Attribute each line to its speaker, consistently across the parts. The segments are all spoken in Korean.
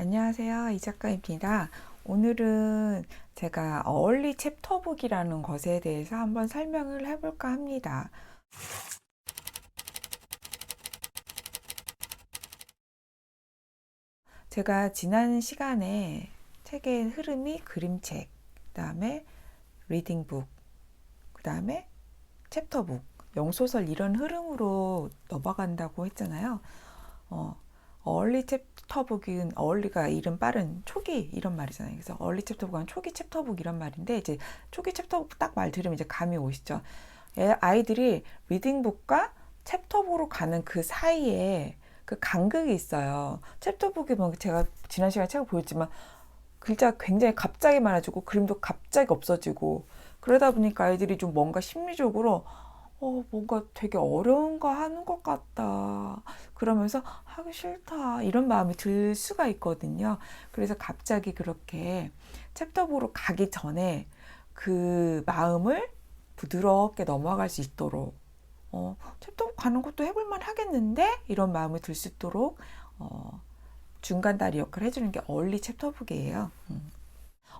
Speaker 1: 안녕하세요. 이 작가입니다. 오늘은 제가 어얼리 챕터북이라는 것에 대해서 한번 설명을 해볼까 합니다. 제가 지난 시간에 책의 흐름이 그림책, 그 다음에 리딩북, 그 다음에 챕터북, 영소설 이런 흐름으로 넘어간다고 했잖아요. 어얼리 챕터북은 어얼리가 이름 빠른 초기 이런 말이잖아요. 그래서 어얼리 챕터북은 초기 챕터북 이런 말인데 이제 초기 챕터북 딱 말 들으면 이제 감이 오시죠. 아이들이 리딩북과 챕터북으로 가는 그 사이에 그 간극이 있어요. 챕터북이 뭐 제가 지난 시간에 책을 보였지만 글자가 굉장히 갑자기 많아지고 그림도 갑자기 없어지고 그러다 보니까 아이들이 좀 뭔가 심리적으로 뭔가 되게 어려운 거 하는 것 같다. 그러면서 하기 싫다. 이런 마음이 들 수가 있거든요. 그래서 갑자기 그렇게 챕터부로 가기 전에 그 마음을 부드럽게 넘어갈 수 있도록 챕터 가는 것도 해볼만 하겠는데? 이런 마음이 들 수 있도록 중간 다리 역할을 해주는 게 얼리 챕터북이에요.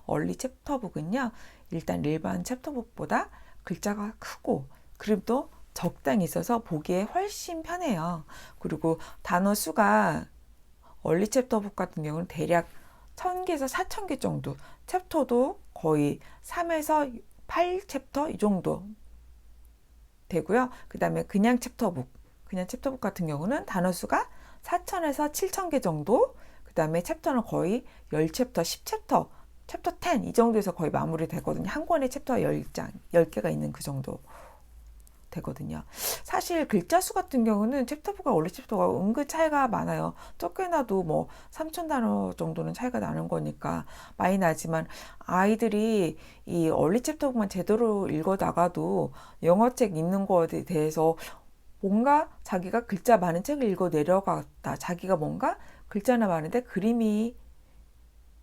Speaker 1: 얼리 챕터북은요. 일단 일반 챕터북보다 글자가 크고 그림도 적당히 있어서 보기에 훨씬 편해요. 그리고 단어 수가 얼리 챕터북 같은 경우는 대략 1000개에서 4000개 정도, 챕터도 거의 3에서 8챕터 이 정도 되고요. 그 다음에 그냥 챕터북 같은 경우는 단어 수가 4000에서 7000개 정도, 그 다음에 챕터는 거의 10챕터, 10챕터, 챕터 10 이 정도에서 거의 마무리 되거든요. 한 권에 챕터 10장, 10개가 있는 그 정도 되거든요. 사실 글자 수 같은 경우는 챕터부가 원래 챕터가 은근 차이가 많아요. 적게나도 뭐 3,000단어 정도는 차이가 나는 거니까 많이 나지만 아이들이 이 얼리 챕터북만 제대로 읽어 나가도 영어책 읽는 거에 대해서 뭔가 자기가 글자 많은 책을 읽어 내려갔다. 자기가 뭔가 글자나 많은데 그림이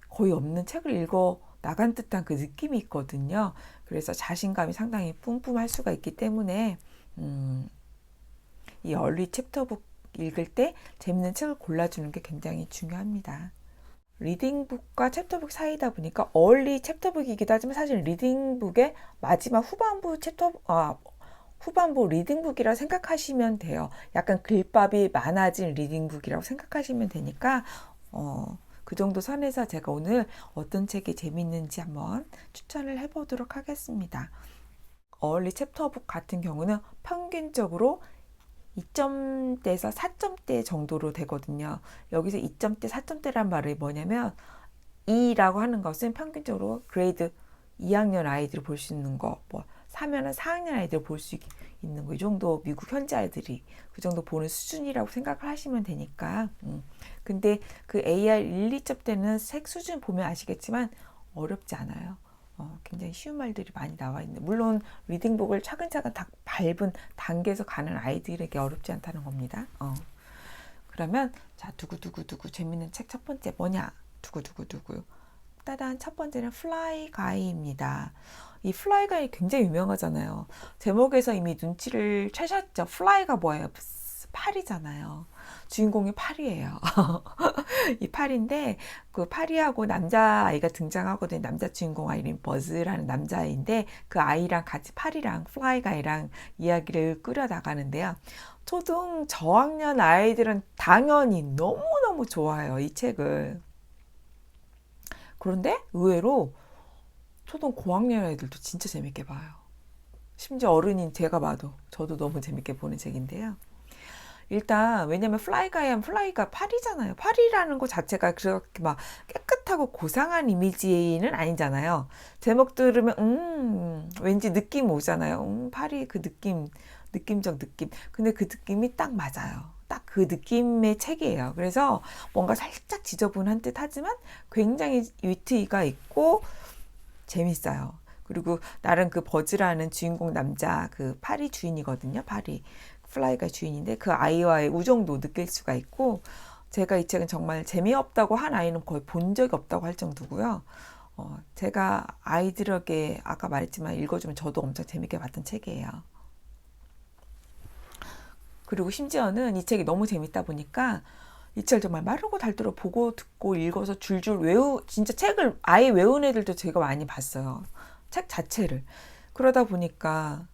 Speaker 1: 거의 없는 책을 읽어 나간 듯한 그 느낌이 있거든요. 그래서 자신감이 상당히 뿜뿜할 수가 있기 때문에 이 얼리 챕터북 읽을 때 재밌는 책을 골라주는 게 굉장히 중요합니다. 리딩북과 챕터북 사이다 보니까 얼리 챕터북이기도 하지만 사실 리딩북의 마지막 후반부 리딩북이라고 생각하시면 돼요. 약간 글밥이 많아진 리딩북이라고 생각하시면 되니까 그 정도 선에서 제가 오늘 어떤 책이 재밌는지 한번 추천을 해보도록 하겠습니다. 어얼리 챕터북 같은 경우는 평균적으로 2점대에서 4점대 정도로 되거든요. 여기서 2점대, 4점대란 말이 뭐냐면 2라고 하는 것은 평균적으로 그레이드 2학년 아이들을 볼 수 있는 거, 뭐 3학년, 4학년 아이들 볼 수 있는 거, 이 정도 미국 현지 아이들이 그 정도 보는 수준이라고 생각을 하시면 되니까. 근데 그 AR 1, 2점 때는 책 수준 보면 아시겠지만 어렵지 않아요. 굉장히 쉬운 말들이 많이 나와 있는데 물론 리딩북을 차근차근 다 밟은 단계에서 가는 아이들에게 어렵지 않다는 겁니다. 그러면 자 두구두구두구 재밌는 책 첫 번째 뭐냐? 두구두구두구 따단 첫 번째는 플라이 가이입니다. 이 플라이 가이 굉장히 유명하잖아요. 제목에서 이미 눈치를 채셨죠. 플라이가 뭐예요? 파리잖아요. 주인공이 파리예요. 이 파리인데 그 파리하고 남자아이가 등장하거든요. 남자 주인공 아이는 버즈라는 남자아이인데 그 아이랑 같이 파리랑 플라이가이랑 이야기를 끌어나가는데요. 초등 저학년 아이들은 당연히 너무너무 좋아해요. 이 책을. 그런데 의외로 초등 고학년 아이들도 진짜 재밌게 봐요. 심지어 어른인 제가 봐도 저도 너무 재밌게 보는 책인데요. 일단 왜냐면 플라이가이 하면 플라이가 파리잖아요. 파리라는 것 자체가 그렇게 막 깨끗하고 고상한 이미지는 아니잖아요. 제목 들으면 왠지 느낌 오잖아요. 파리 그 느낌적 느낌. 근데 그 느낌이 딱 맞아요. 딱 그 느낌의 책이에요. 그래서 뭔가 살짝 지저분한 듯 하지만 굉장히 위트가 있고 재밌어요. 그리고 나름 그 버즈라는 주인공 남자 그 파리 주인이거든요. 파리 플라이가 주인인데 그 아이와의 우정도 느낄 수가 있고 제가 이 책은 정말 재미없다고 한 아이는 거의 본 적이 없다고 할 정도고요. 제가 아이들에게 아까 말했지만 읽어주면 저도 엄청 재밌게 봤던 책이에요. 그리고 심지어는 이 책이 너무 재밌다 보니까 이 책 정말 마르고 닳도록 보고 듣고 읽어서 줄줄 진짜 책을 아예 외운 애들도 제가 많이 봤어요. 책 자체를. 그러다 보니까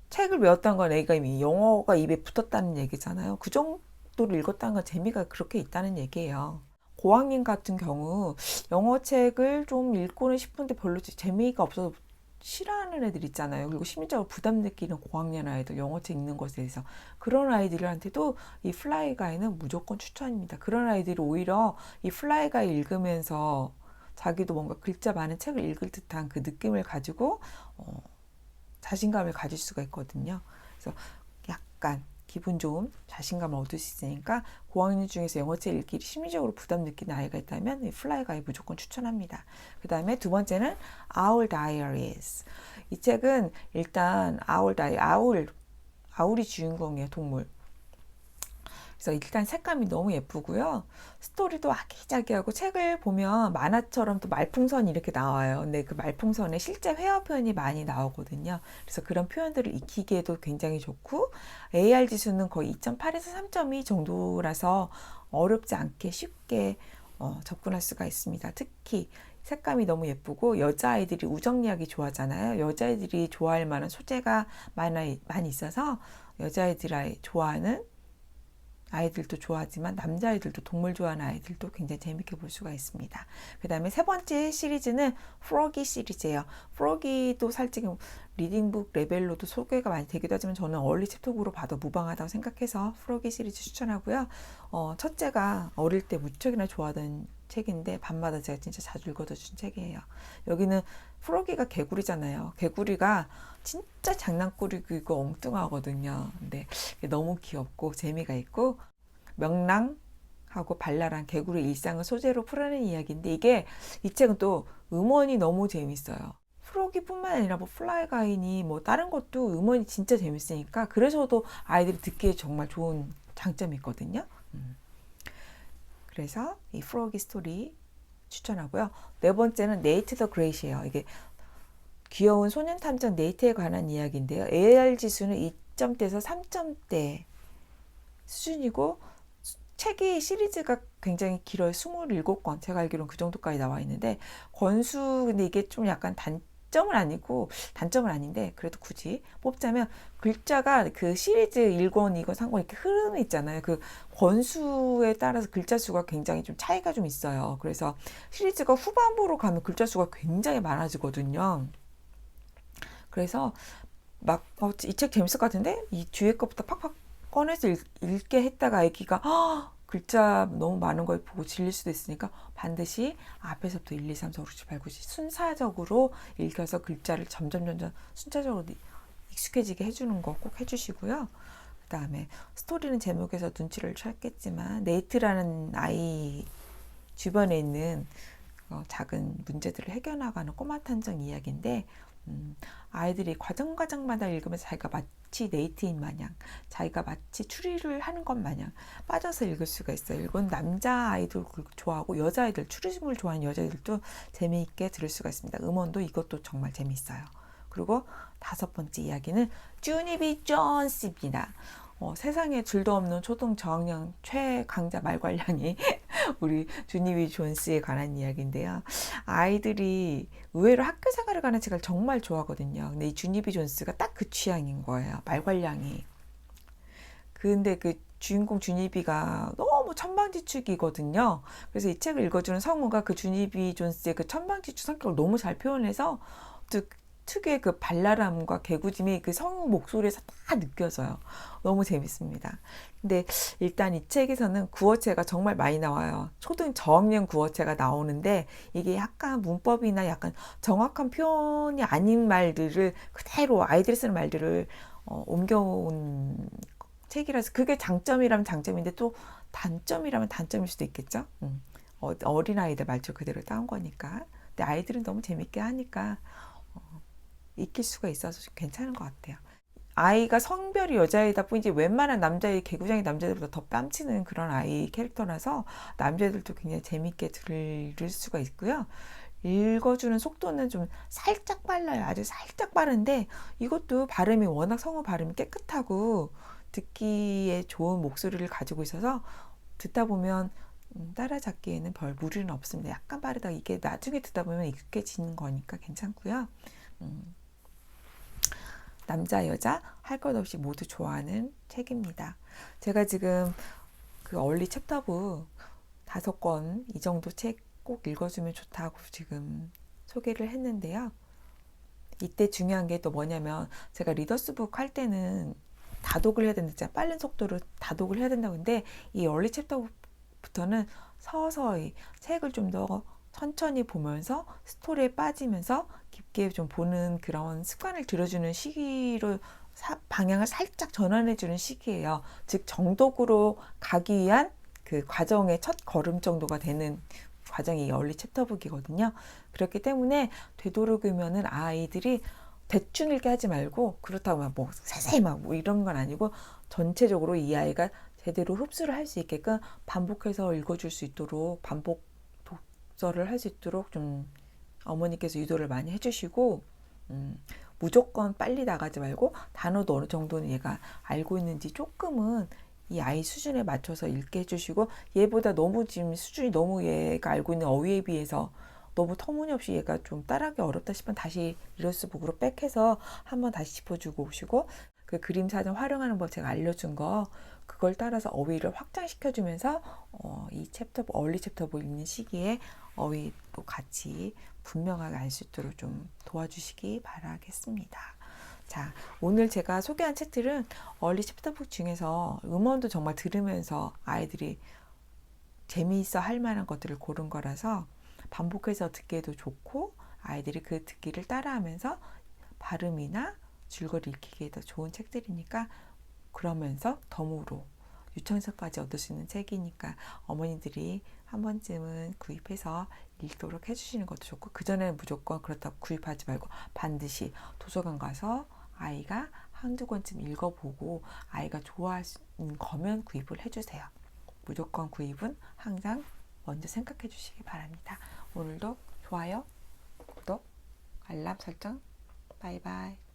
Speaker 1: 책을 외웠다는 건 애가 이미 영어가 입에 붙었다는 얘기잖아요. 그 정도로 읽었다는 건 재미가 그렇게 있다는 얘기예요. 고학년 같은 경우 영어책을 좀 읽고는 싶은데 별로 재미가 없어서 싫어하는 애들 있잖아요. 그리고 심리적으로 부담 느끼는 고학년 아이들, 영어책 읽는 것에 대해서. 그런 아이들한테도 이 플라이 가이는 무조건 추천입니다. 그런 아이들이 오히려 이 플라이 가이 읽으면서 자기도 뭔가 글자 많은 책을 읽을 듯한 그 느낌을 가지고 자신감을 가질 수가 있거든요. 그래서 약간 기분 좋은 자신감을 얻을 수 있으니까 고학년 중에서 영어책 읽기 심리적으로 부담 느끼는 아이가 있다면 이 플라이 가이 무조건 추천합니다. 그 다음에 두 번째는 Owl Diaries. 이 책은 일단 아울이 주인공이에요. 동물. 그래서 일단 색감이 너무 예쁘고요. 스토리도 아기자기하고 책을 보면 만화처럼 또 말풍선이 이렇게 나와요. 근데 그 말풍선에 실제 회화 표현이 많이 나오거든요. 그래서 그런 표현들을 익히기에도 굉장히 좋고 AR 지수는 거의 2.8에서 3.2 정도라서 어렵지 않게 쉽게 접근할 수가 있습니다. 특히 색감이 너무 예쁘고 여자아이들이 우정 이야기 좋아하잖아요. 여자아이들이 좋아할 만한 소재가 많이 있어서 여자아이들이 좋아하는 아이들도 좋아하지만 남자아이들도 동물 좋아하는 아이들도 굉장히 재밌게 볼 수가 있습니다. 그 다음에 세 번째 시리즈는 프로기 시리즈예요. 프로기도 살짝 리딩북 레벨로도 소개가 많이 되기도 하지만 저는 얼리 챕터북으로 봐도 무방하다고 생각해서 프로기 시리즈 추천하고요. 첫째가 어릴 때 무척이나 좋아하던 책인데 밤마다 제가 진짜 자주 읽어준 책이에요. 여기는 프로기가 개구리잖아요. 개구리가 진짜 장난꾸러기고 엉뚱하거든요. 근데 너무 귀엽고 재미가 있고 명랑하고 발랄한 개구리 일상을 소재로 풀어낸 이야기인데 이 책은 또 음원이 너무 재밌어요. 프로기뿐만 아니라 뭐 플라이 가이니 뭐 다른 것도 음원이 진짜 재밌으니까 그래서도 아이들이 듣기에 정말 좋은 장점이 있거든요. 그래서 이 프로기 스토리 추천하고요. 네 번째는 네이트 더 그레이트예요. 이게 귀여운 소년 탐정 네이트에 관한 이야기인데요. AR 지수는 2점대에서 3점대 수준이고 책이 시리즈가 굉장히 길어요. 27권. 제가 알기로는 그 정도까지 나와 있는데 근데 이게 좀 약간 단점은 아닌데 그래도 굳이 뽑자면 글자가 그 시리즈 1권, 2권, 3권 이렇게 흐름이 있잖아요. 그 권수에 따라서 글자 수가 굉장히 좀 차이가 좀 있어요. 그래서 시리즈가 후반부로 가면 글자 수가 굉장히 많아지거든요. 그래서 막 이 책 재밌을 것 같은데 이 뒤에 것부터 팍팍 꺼내서 읽게 했다가 아기가 글자 너무 많은 걸 보고 질릴 수도 있으니까 반드시 앞에서부터 1, 2, 3, 4, 5, 6, 7, 8, 9, 10 순차적으로 읽혀서 글자를 점점 순차적으로 익숙해지게 해주는 거 꼭 해주시고요. 그 다음에 스토리는 제목에서 눈치를 챘겠지만 네이트라는 아이 주변에 있는 작은 문제들을 해결나가는 꼬마 탐정 이야기인데 아이들이 과정마다 읽으면서 자기가 마치 네이트인 마냥 자기가 마치 추리를 하는 것 마냥 빠져서 읽을 수가 있어요. 이건 남자 아이들 좋아하고 여자아이들 추리물을 좋아하는 여자아이들도 재미있게 들을 수가 있습니다. 음원도 이것도 정말 재미있어요. 그리고 다섯 번째 이야기는 주니비 존스입니다. 세상에 줄도 없는 초등 저학년 최강자 말괄량이 우리 주니비 존스에 관한 이야기인데요. 아이들이 의외로 학교 생활을 가는 책을 정말 좋아하거든요. 근데 이 주니비 존스가 딱 그 취향인 거예요. 말괄량이. 근데 그 주인공 주니비가 너무 천방지축이거든요. 그래서 이 책을 읽어주는 성우가 그 주니비 존스의 그 천방지축 성격을 너무 잘 표현해서 특유의 그 발랄함과 개구짐이 그 성우 목소리에서 다 느껴져요. 너무 재밌습니다. 근데 일단 이 책에서는 구어체가 정말 많이 나와요. 초등 저학년 구어체가 나오는데 이게 약간 문법이나 약간 정확한 표현이 아닌 말들을 그대로 아이들이 쓰는 말들을 옮겨온 책이라서 그게 장점이라면 장점인데 또 단점이라면 단점일 수도 있겠죠. 어린아이들 말투 그대로 따온 거니까. 근데 아이들은 너무 재밌게 하니까 익힐 수가 있어서 괜찮은 것 같아요. 아이가 성별이 여자이다 뿐이지 웬만한 남자의 개구장이 남자들보다 더 뺨치는 그런 아이 캐릭터라서 남자들도 굉장히 재밌게 들을 수가 있고요. 읽어주는 속도는 좀 살짝 빨라요. 아주 살짝 빠른데 이것도 발음이 워낙 성우 발음이 깨끗하고 듣기에 좋은 목소리를 가지고 있어서 듣다 보면 따라잡기에는 별 무리는 없습니다. 약간 빠르다. 이게 나중에 듣다 보면 익숙해지는 거니까 괜찮고요. 남자, 여자 할 것 없이 모두 좋아하는 책입니다. 제가 지금 그 얼리 챕터북 5권 이 정도 책 꼭 읽어주면 좋다고 지금 소개를 했는데요. 이때 중요한 게 또 뭐냐면 제가 리더스북 할 때는 다독을 해야 된다. 빠른 속도로 다독을 해야 된다고 했는데 이 얼리 챕터부터는 서서히 책을 좀 더 천천히 보면서 스토리에 빠지면서 깊게 좀 보는 그런 습관을 들여주는 시기로 방향을 살짝 전환해주는 시기예요. 즉 정독으로 가기 위한 그 과정의 첫 걸음 정도가 되는 과정이 얼리 챕터북이거든요. 그렇기 때문에 되도록이면은 아이들이 대충 읽게 하지 말고 그렇다고 뭐 세세히 막 뭐 이런 건 아니고 전체적으로 이 아이가 제대로 흡수를 할 수 있게끔 반복해서 읽어줄 수 있도록 반복 독서를 할 수 있도록 좀 어머니께서 유도를 많이 해주시고 무조건 빨리 나가지 말고 단어도 어느 정도는 얘가 알고 있는지 조금은 이 아이 수준에 맞춰서 읽게 해주시고 얘보다 너무 지금 수준이 너무 얘가 알고 있는 어휘에 비해서 너무 터무니없이 얘가 좀 따라하기 어렵다 싶으면 다시 리더스북으로 백해서 한번 다시 짚어주고 오시고 그 그림 사전 활용하는 법 제가 알려준 거 그걸 따라서 어휘를 확장시켜주면서 이 얼리 챕터북 읽는 시기에 어휘도 같이 분명하게 알 수 있도록 좀 도와주시기 바라겠습니다. 자, 오늘 제가 소개한 책들은 얼리 챕터북 중에서 음원도 정말 들으면서 아이들이 재미있어 할 만한 것들을 고른 거라서 반복해서 듣기에도 좋고 아이들이 그 듣기를 따라하면서 발음이나 줄거리 읽히기에도 좋은 책들이니까 그러면서 덤으로 유창성까지 얻을 수 있는 책이니까 어머니들이 한 번쯤은 구입해서 읽도록 해주시는 것도 좋고 그전에는 무조건 그렇다고 구입하지 말고 반드시 도서관 가서 아이가 한두 권쯤 읽어보고 아이가 좋아하는 거면 구입을 해주세요. 무조건 구입은 항상 먼저 생각해 주시기 바랍니다. 오늘도 좋아요, 구독, 알람 설정, 바이바이.